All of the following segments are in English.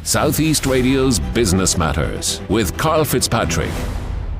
Southeast Radio's Business Matters with Karl Fitzpatrick.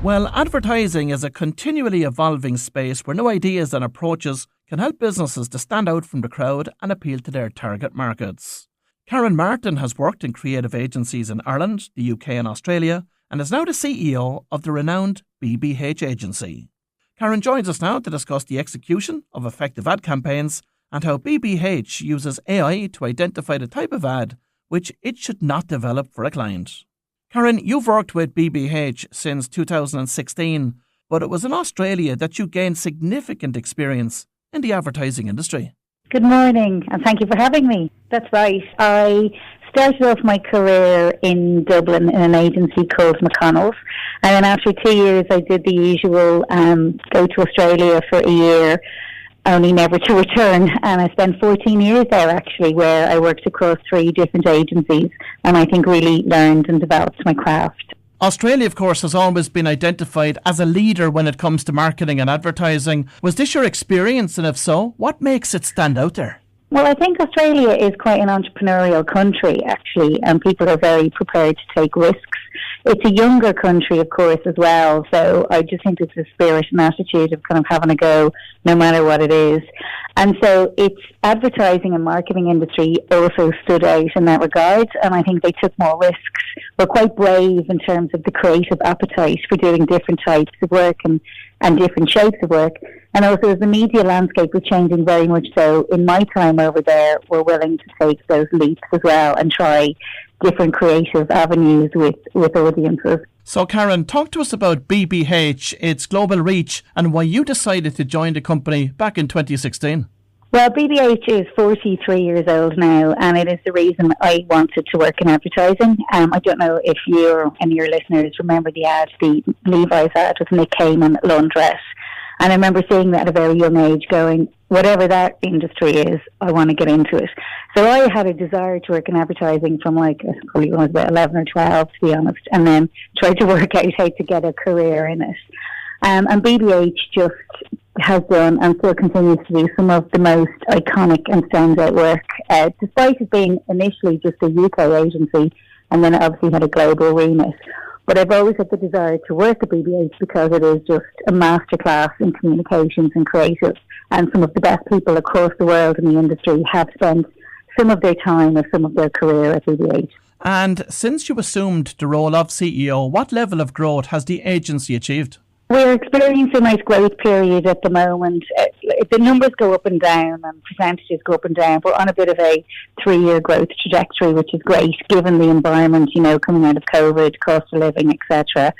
Well, advertising is a continually evolving space where new ideas and approaches can help businesses to stand out from the crowd and appeal to their target markets. Karen Martin has worked in creative agencies in Ireland, the UK and Australia, and is now the CEO of the renowned BBH agency. Karen joins us now to discuss the execution of effective ad campaigns and how BBH uses AI to identify the type of ad which it should not develop for a client. Karen, you've worked with BBH since 2016, but it was in Australia that you gained significant experience in the advertising industry. Good morning, and thank you for having me. That's right. I started off my career in Dublin in an agency called McConnell's, and then after 2 years I did the usual go to Australia for a year, only never to return, and I spent 14 years there actually, where I worked across 3 different agencies and I think really learned and developed my craft. Australia, of course, has always been identified as a leader when it comes to marketing and advertising. Was this your experience, and if so, what makes it stand out there? Well, I think Australia is quite an entrepreneurial country, actually, and people are very prepared to take risks. It's a younger country, of course, as well, so I just think it's a spirit and attitude of kind of having a go no matter what it is. And so its advertising and marketing industry also stood out in that regard, and I think they took more risks. Were quite brave in terms of the creative appetite for doing different types of work and different shapes of work. And also as the media landscape was changing very much so, in my time over there, we're willing to take those leaps as well and try different creative avenues with audiences. So Karen, talk to us about BBH, its global reach, and why you decided to join the company back in 2016. Well, BBH is 43 years old now, and it is the reason I wanted to work in advertising. I don't know if you and your listeners remember the ad, the Levi's ad with Nick Cayman laundress. And I remember seeing that at a very young age going, whatever that industry is, I want to get into it. So I had a desire to work in advertising from probably when I was about 11 or 12, to be honest, and then tried to work out how to get a career in it. And BBH just has done and still continues to do some of the most iconic and standout work, despite it being initially just a UK agency and then it obviously had a global remit. But I've always had the desire to work at BBH because it is just a masterclass in communications and creative, and some of the best people across the world in the industry have spent some of their time or some of their career at BBH. And since you assumed the role of CEO, what level of growth has the agency achieved? We're experiencing a nice growth period at the moment. The numbers go up and down and percentages go up and down. We're on a bit of a 3-year growth trajectory, which is great given the environment, coming out of COVID, cost of living, etc.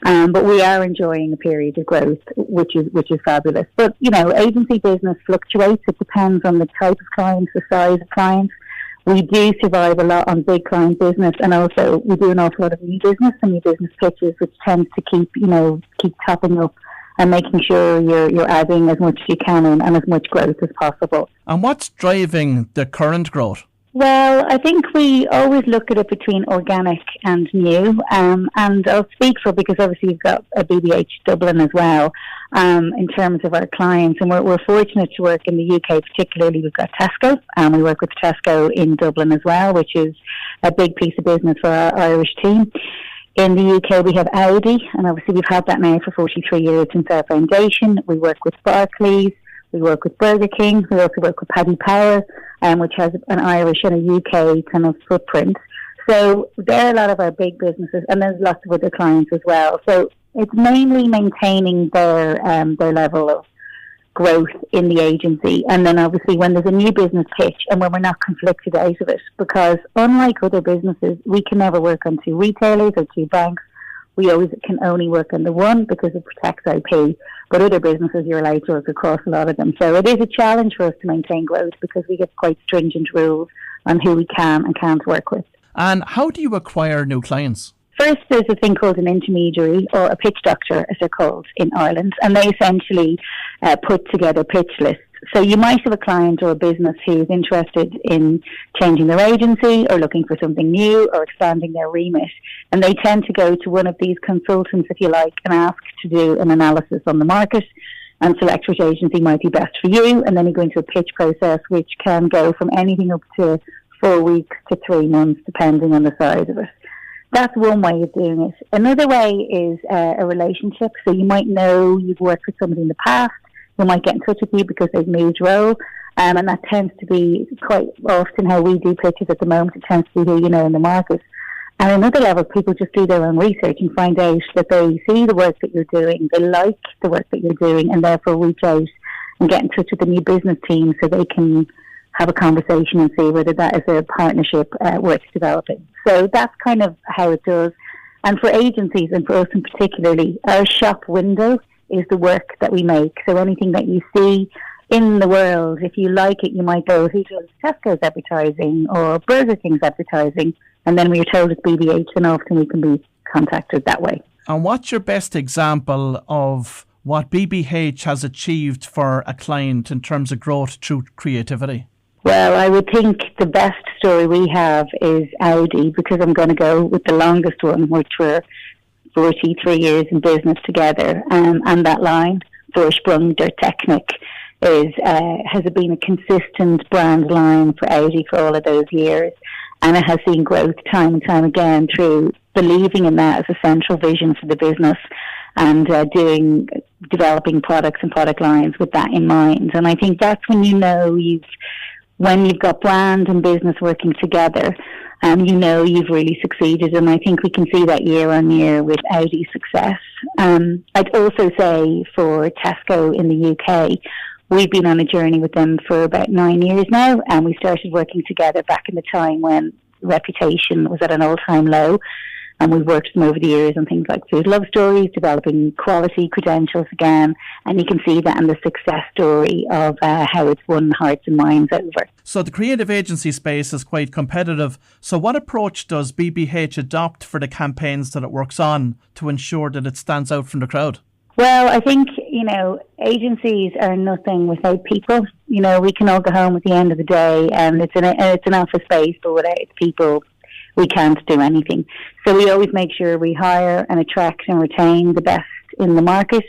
But we are enjoying a period of growth, which is fabulous. But, agency business fluctuates. It depends on the type of clients, the size of clients. We do survive a lot on big client business, and also we do an awful lot of new business and new business pitches, which tends to keep topping up and making sure you're adding as much as you can and as much growth as possible. And what's driving the current growth? Well, I think we always look at it between organic and new, and I'll speak for, because obviously you've got a BBH Dublin as well, in terms of our clients, and we're fortunate to work in the UK. Particularly we've got Tesco, and we work with Tesco in Dublin as well, which is a big piece of business for our Irish team. In the UK we have Audi, and obviously we've had that now for 43 years since our foundation. We work with Barclays, we work with Burger King, we also work with Paddy Power, which has an Irish and a UK kind of footprint. So there are a lot of our big businesses, and there's lots of other clients as well. So it's mainly maintaining their level of growth in the agency, and then obviously when there's a new business pitch and when we're not conflicted out of it, because unlike other businesses, we can never work on 2 retailers or 2 banks. We always can only work on the one because it protects IP. But other businesses, you're allowed to work across a lot of them. So it is a challenge for us to maintain growth because we get quite stringent rules on who we can and can't work with. And how do you acquire new clients? First, there's a thing called an intermediary, or a pitch doctor, as they're called in Ireland, and they essentially put together pitch lists. So you might have a client or a business who's interested in changing their agency or looking for something new or expanding their remit, and they tend to go to one of these consultants, if you like, and ask to do an analysis on the market and select which agency might be best for you, and then you go into a pitch process which can go from anything up to 4 weeks to 3 months, depending on the size of it. That's one way of doing it. Another way is a relationship. So you might know you've worked with somebody in the past. They might get in touch with you because they've moved role. And that tends to be quite often how we do pitches at the moment. It tends to be who you know in the market. And another level, people just do their own research and find out that they see the work that you're doing, they like the work that you're doing, and therefore reach out and get in touch with the new business team so they can have a conversation and see whether that is a partnership worth developing. So that's kind of how it does. And for agencies, and for us in particularly, our shop window is the work that we make. So anything that you see in the world, if you like it, you might go, who does Tesco's advertising or Burger King's advertising? And then we are told it's BBH, and often we can be contacted that way. And what's your best example of what BBH has achieved for a client in terms of growth through creativity? Well, I would think the best story we have is Audi, because I'm going to go with the longest one, which we're 43 years in business together. And that line, Vorsprung der Technik, has been a consistent brand line for Audi for all of those years. And it has seen growth time and time again through believing in that as a central vision for the business and developing products and product lines with that in mind. And I think that's when you know when you've got brand and business working together, you know you've really succeeded. And I think we can see that year on year with Audi's success. I'd also say for Tesco in the UK, we've been on a journey with them for about 9 years now, and we started working together back in the time when reputation was at an all-time low. And we've worked with them over the years on things like food love stories, developing quality credentials again. And you can see that in the success story of how it's won hearts and minds over. So the creative agency space is quite competitive. So what approach does BBH adopt for the campaigns that it works on to ensure that it stands out from the crowd? Well, I think, agencies are nothing without people. We can all go home at the end of the day, and it's an office space, but without its people, we can't do anything. So we always make sure we hire and attract and retain the best in the market.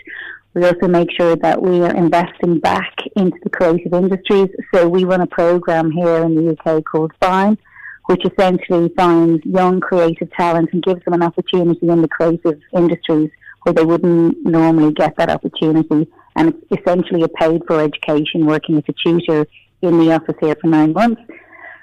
We also make sure that we are investing back into the creative industries. So we run a program here in the UK called Fine, which essentially finds young creative talent and gives them an opportunity in the creative industries where they wouldn't normally get that opportunity. And it's essentially a paid-for education, working as a tutor in the office here for 9 months.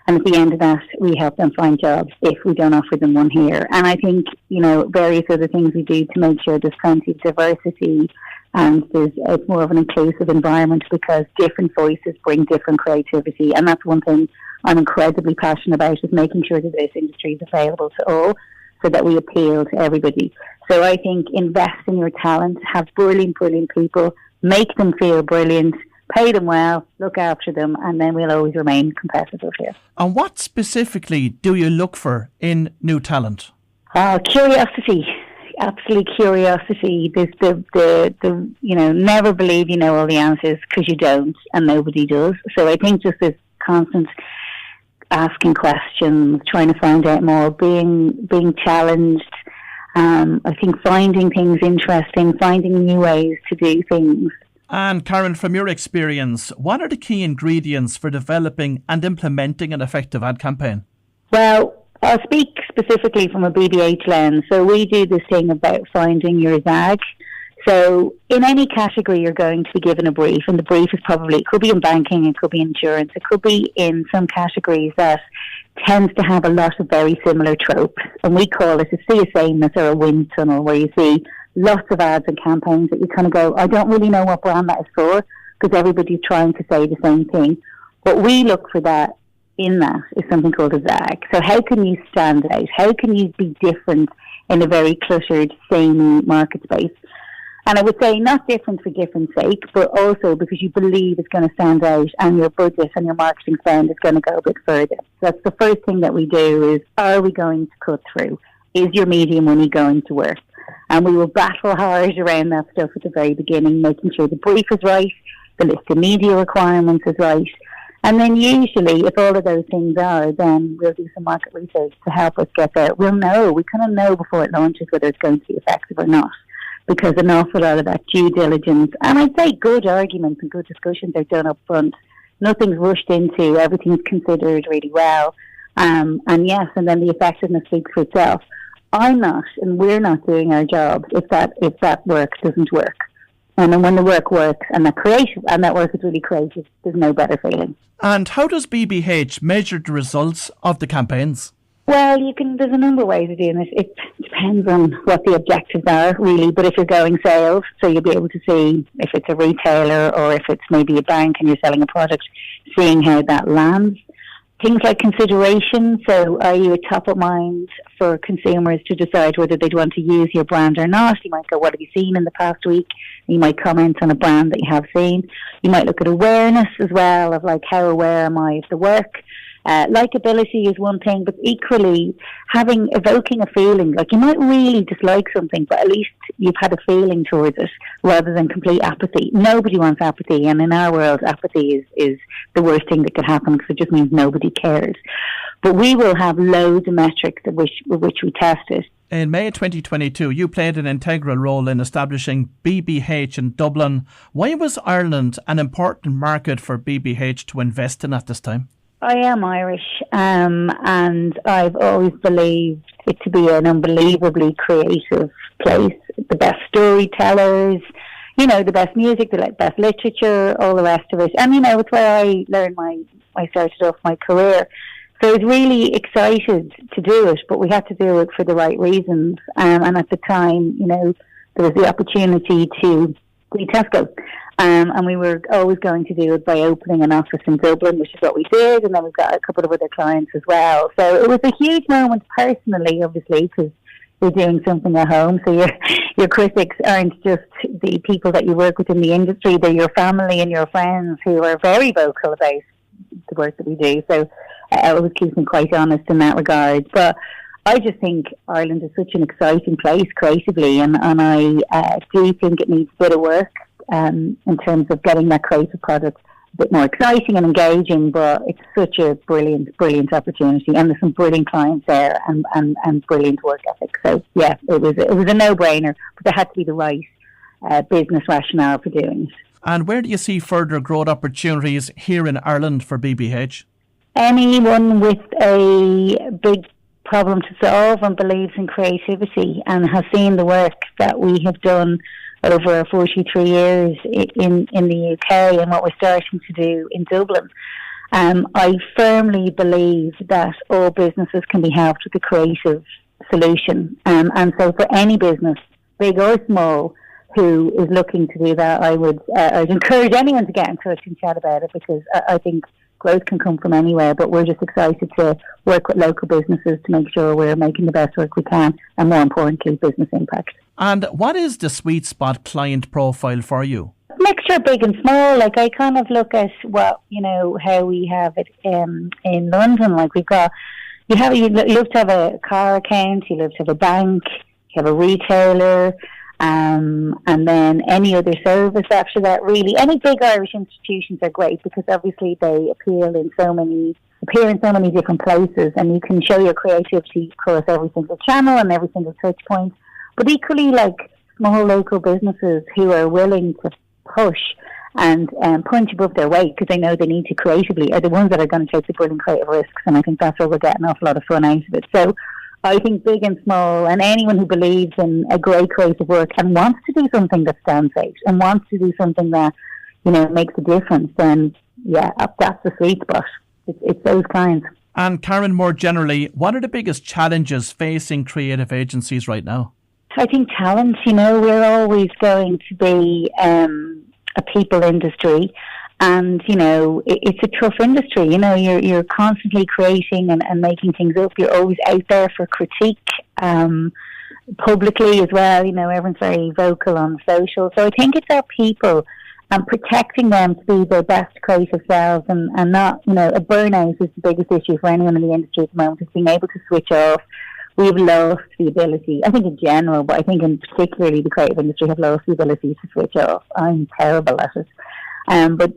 And at the end of that, we help them find jobs if we don't offer them one here. And I think, various other things we do to make sure there's plenty of diversity and it's more of an inclusive environment, because different voices bring different creativity. And that's one thing I'm incredibly passionate about, is making sure that this industry is available to all so that we appeal to everybody. So I think invest in your talent, have brilliant, brilliant people, make them feel brilliant, pay them well, look after them, and then we'll always remain competitive here. And what specifically do you look for in new talent? Curiosity, absolute curiosity. There's the never believe you know all the answers, because you don't, and nobody does. So I think just this constant asking questions, trying to find out more, being challenged. I think finding things interesting, finding new ways to do things. And Karen, from your experience, what are the key ingredients for developing and implementing an effective ad campaign? Well, I'll speak specifically from a BBH lens. So we do this thing about finding your zag. So in any category, you're going to be given a brief, and the brief is probably, it could be in banking, it could be insurance, it could be in some categories that tends to have a lot of very similar tropes. And we call it a sea of sameness, or a wind tunnel, where you see lots of ads and campaigns that you kind of go, I don't really know what brand that is for, because everybody's trying to say the same thing. What we look for that in that is something called a zag. So how can you stand out? How can you be different in a very cluttered, samey market space? And I would say not different for different sake, but also because you believe it's going to stand out and your budget and your marketing spend is going to go a bit further. So that's the first thing that we do is, are we going to cut through? Is your media money going to work? And we will battle hard around that stuff at the very beginning, making sure the brief is right, the list of media requirements is right. And then usually, if all of those things are, then we'll do some market research to help us get there. We'll know, we kind of know before it launches whether it's going to be effective or not, because an awful lot of that due diligence, and I'd say good arguments and good discussions are done up front. Nothing's rushed into, everything's considered really well. And yes, and then the effectiveness speaks for itself. I'm not, and we're not doing our job if that work doesn't work. And then when the work works and that work is really creative, there's no better feeling. And how does BBH measure the results of the campaigns? Well, there's a number of ways of doing this. It depends on what the objectives are, really. But if you're going sales, so you'll be able to see if it's a retailer or if it's maybe a bank and you're selling a product, seeing how that lands. Things like consideration, so are you a top of mind for consumers to decide whether they'd want to use your brand or not? You might go, what have you seen in the past week? You might comment on a brand that you have seen. You might look at awareness as well, of like, how aware am I of the work? Likability is one thing, but equally evoking a feeling. Like, you might really dislike something, but at least you've had a feeling towards it rather than complete apathy. Nobody wants apathy, and in our world, apathy is the worst thing that could happen because it just means nobody cares. But we will have loads of metrics with which we test it. In May 2022, you played an integral role in establishing BBH in Dublin. Why was Ireland an important market for BBH to invest in at this time? I am Irish, and I've always believed it to be an unbelievably creative place. The best storytellers, the best music, the best literature, all the rest of it. And, it's where I learned I started off my career. So I was really excited to do it, but we had to do it for the right reasons. And at the time, there was the opportunity to be Tesco. And we were always going to do it by opening an office in Dublin, which is what we did. And then we've got a couple of other clients as well. So it was a huge moment personally, obviously, because you're doing something at home. So your critics aren't just the people that you work with in the industry. They're your family and your friends who are very vocal about the work that we do. So it always keeps me quite honest in that regard. But I just think Ireland is such an exciting place creatively. And I do think it needs a bit of work. In terms of getting that creative product a bit more exciting and engaging, but it's such a brilliant opportunity, and there's some brilliant clients there and brilliant work ethic. So yeah, it was a no-brainer, but there had to be the right business rationale for doing it. And where do you see further growth opportunities here in Ireland for BBH? Anyone with a big problem to solve and believes in creativity and has seen the work that we have done over 43 years in the UK and what we're starting to do in Dublin. I firmly believe that all businesses can be helped with a creative solution. And so for any business, big or small, who is looking to do that, I'd encourage anyone to get in touch and chat about it, because I think growth can come from anywhere, but we're just excited to work with local businesses to make sure we're making the best work we can, and more importantly, business impact. And what is the sweet spot client profile for you? Mixture, big and small. Like, I kind of look at how we have it in London. Like, you love to have a car account, you love to have a bank, you have a retailer, and then any other service after that, really. Any big Irish institutions are great because obviously they appear in so many different places, and you can show your creativity across every single channel and every single touch point. But equally, like, small local businesses who are willing to push and punch above their weight because they know they need to creatively are the ones that are going to take the brilliant creative risks, and I think that's where we're getting an awful lot of fun out of it. So I think big and small, and anyone who believes in a great creative work and wants to do something that stands out and wants to do something that, makes a difference, then yeah, that's the sweet spot. It's those clients. And Karen, more generally, what are the biggest challenges facing creative agencies right now? I think talent, we're always going to be a people industry, and, it's a tough industry. You're constantly creating and making things up. You're always out there for critique, publicly as well. Everyone's very vocal on social. So I think it's our people and protecting them to be their best creative selves, and not, a burnout is the biggest issue for anyone in the industry at the moment, is being able to switch off. We've lost the ability, I think in general, but I think in particularly the creative industry have lost the ability to switch off. I'm terrible at it.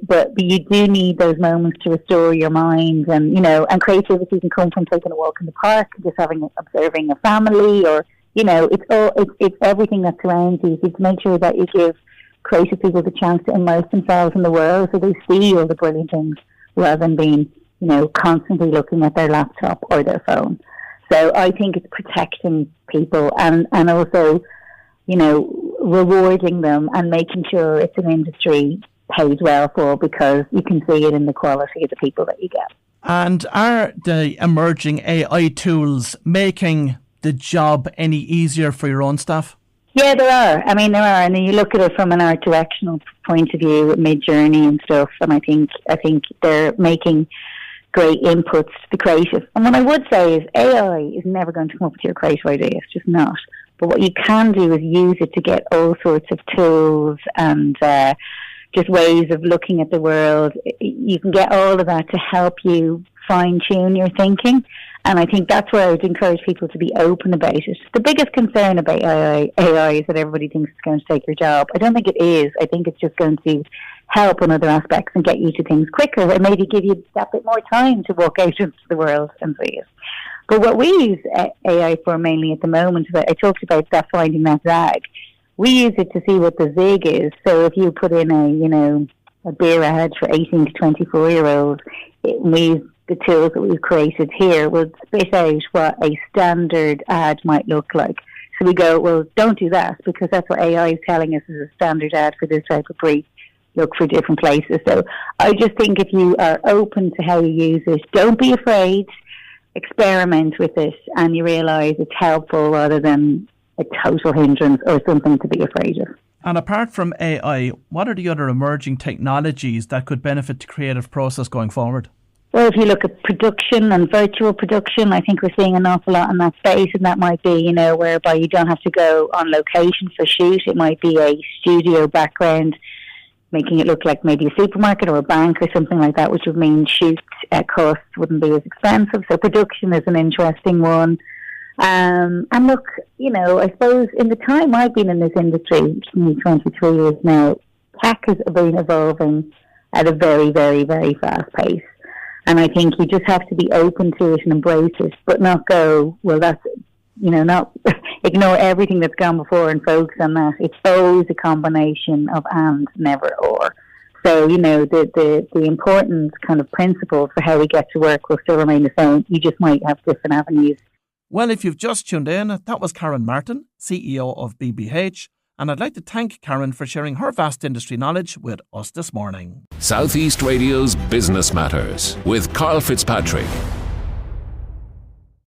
But you do need those moments to restore your mind, and creativity can come from taking a walk in the park, just observing a family, or it's everything that surrounds you. So to make sure that you give creative people the chance to immerse themselves in the world, so they see all the brilliant things rather than being constantly looking at their laptop or their phone. So I think it's protecting people and also, rewarding them and making sure it's an industry paid well for, because you can see it in the quality of the people that you get. And are the emerging AI tools making the job any easier for your own staff? Yeah, there are. There are. And you look at it from an art directional point of view, with Mid-Journey and stuff, and I think they're making great inputs to the creative. And what I would say is AI is never going to come up with your creative idea. It's just not. But what you can do is use it to get all sorts of tools and just ways of looking at the world. You can get all of that to help you fine-tune your thinking. And I think that's where I would encourage people to be open about it. The biggest concern about AI is that everybody thinks it's going to take your job. I don't think it is. I think it's just going to help in other aspects and get you to things quicker and maybe give you that bit more time to walk out into the world and see it. But what we use AI for mainly at the moment, I talked about that, finding that zag. We use it to see what the zig is. So if you put in a beer ad for 18 to 24-year-olds, the tools that we've created here will spit out what a standard ad might look like. So we go, well, don't do that, because that's what AI is telling us is a standard ad for this type of brief. Look for different places. So I just think if you are open to how you use it, don't be afraid, experiment with it, and you realise it's helpful rather than a total hindrance or something to be afraid of. And apart from AI, what are the other emerging technologies that could benefit the creative process going forward? Well, if you look at production and virtual production, I think we're seeing an awful lot in that space, and that might be, whereby you don't have to go on location for shoot. It might be a studio background, making it look like maybe a supermarket or a bank or something like that, which would mean shoot costs wouldn't be as expensive. So production is an interesting one. And look, I suppose in the time I've been in this industry, which is 23 years now, tech has been evolving at a very, very, very fast pace. And I think you just have to be open to it and embrace it, but not go, well, that's, not ignore everything that's gone before and focus on that. It's always a combination of and, never or. So, the important kind of principles for how we get to work will still remain the same. You just might have different avenues. Well, if you've just tuned in, that was Karen Martin, CEO of BBH. And I'd like to thank Karen for sharing her vast industry knowledge with us this morning. Southeast Radio's Business Matters with Karl Fitzpatrick.